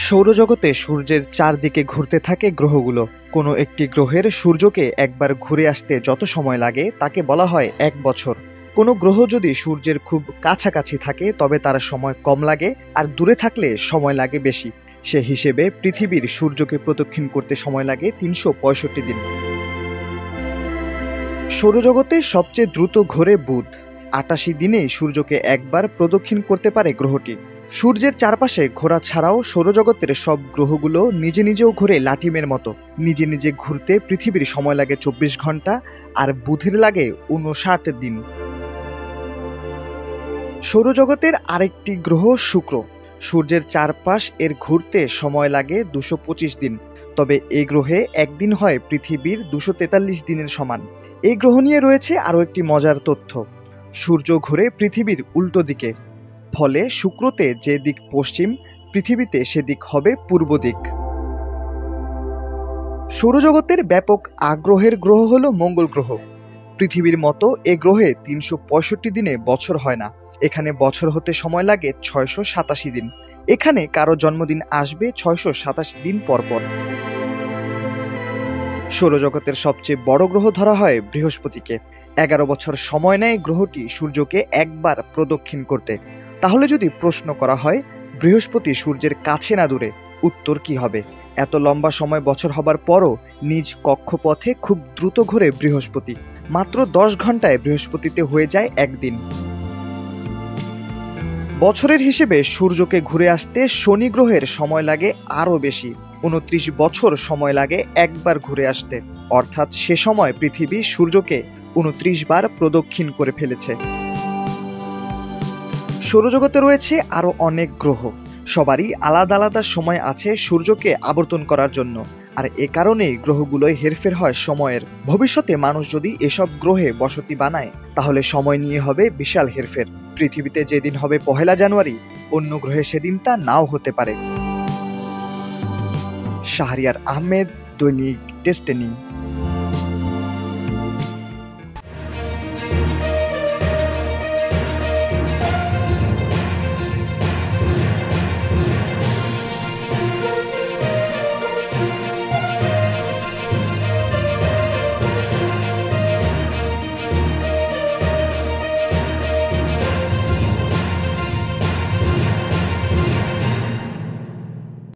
সৌরজগতে সূর্যের চারদিকে ঘুরতে থাকে গ্রহগুলো। কোনো একটি গ্রহের সূর্যকে একবার ঘুরে আসতে যত সময় লাগে তাকে বলা হয় ১ বছর। কোনো গ্রহ যদি সূর্যের খুব কাছাকাছি থাকে তবে তার সময় কম লাগে, আর দূরে থাকলে সময় লাগে বেশি। সে হিসেবে পৃথিবীর সূর্যকে প্রদক্ষিণ করতে সময় লাগে ৩৬৫ দিন। সৌরজগতে সবচেয়ে দ্রুত ঘোরে বুধ। ৮৮ দিনেই সূর্যকে একবার প্রদক্ষিণ করতে পারে গ্রহটি। সূর্যের চারপাশে ঘোরা ছাড়াও সৌরজগতের সব গ্রহগুলো নিজে নিজেও ঘোরে লাটিমের মতো। নিজে নিজে ঘুরতে পৃথিবীর সময় লাগে ২৪ ঘন্টা, আর বুধের লাগে ৫৯ দিন। সৌরজগতের আরেকটি গ্রহ শুক্র। সূর্যের চারপাশ এর ঘুরতে সময় লাগে ২২৫ দিন। তবে এই গ্রহে একদিন হয় পৃথিবীর ২৪৩ দিনের সমান। এই গ্রহ নিয়ে রয়েছে আরও একটি মজার তথ্য। সূর্য ঘুরে পৃথিবীর উল্টো দিকে, ফলে শুক্রতে যে দিক পশ্চিম, পৃথিবীতে সেদিক হবে পূর্ব দিক। সৌরজগতের ব্যাপক আগ্রহের গ্রহ হলো মঙ্গল গ্রহ। পৃথিবীর মতো এ গ্রহে ৩৬৫ দিনে বছর হয় না। এখানে বছর হতে সময় লাগে ৬৮৭ দিন। এখানে কারো জন্মদিন আসবে ৬২৭ দিন পরপর। সৌরজগতের সবচেয়ে বড় গ্রহ ধরা হয় বৃহস্পতিকে। ১১ বছর সময় নেয় গ্রহটি সূর্যকে একবার প্রদক্ষিণ করতে। তাহলে যদি প্রশ্ন করা হয় বৃহস্পতি সূর্যের কাছে না দূরে, উত্তর কি হবে? এত লম্বা সময় বছর হবার পরও নিজ কক্ষপথে খুব দ্রুত ঘোরে বৃহস্পতি। মাত্র ১০ ঘন্টায় বৃহস্পতিতে হয়ে যায় একদিন। বছরের হিসেবে সূর্যকে ঘুরে আসতে শনি গ্রহের সময় লাগে আরও বেশি। ২৯ বছর সময় লাগে একবার ঘুরে আসতে, অর্থাৎ সে সময় পৃথিবী সূর্যকে ২৯ বার প্রদক্ষিণ করে ফেলেছে। সৌরজগতে রয়েছে আরও অনেক গ্রহ। সবারই আলাদা আলাদা সময় আছে সূর্যকে আবর্তন করার জন্য, আর এ কারণেই গ্রহগুলোয় হেরফের হয় সময়ের। ভবিষ্যতে মানুষ যদি এসব গ্রহে বসতি বানায় তাহলে সময় নিয়ে হবে বিশাল হেরফের। পৃথিবীতে যেদিন হবে ১লা জানুয়ারি, অন্য গ্রহে সেদিন তা নাও হতে পারে। শাহরিয়ার আহমেদ, দৈনিক ডেস্টিনি।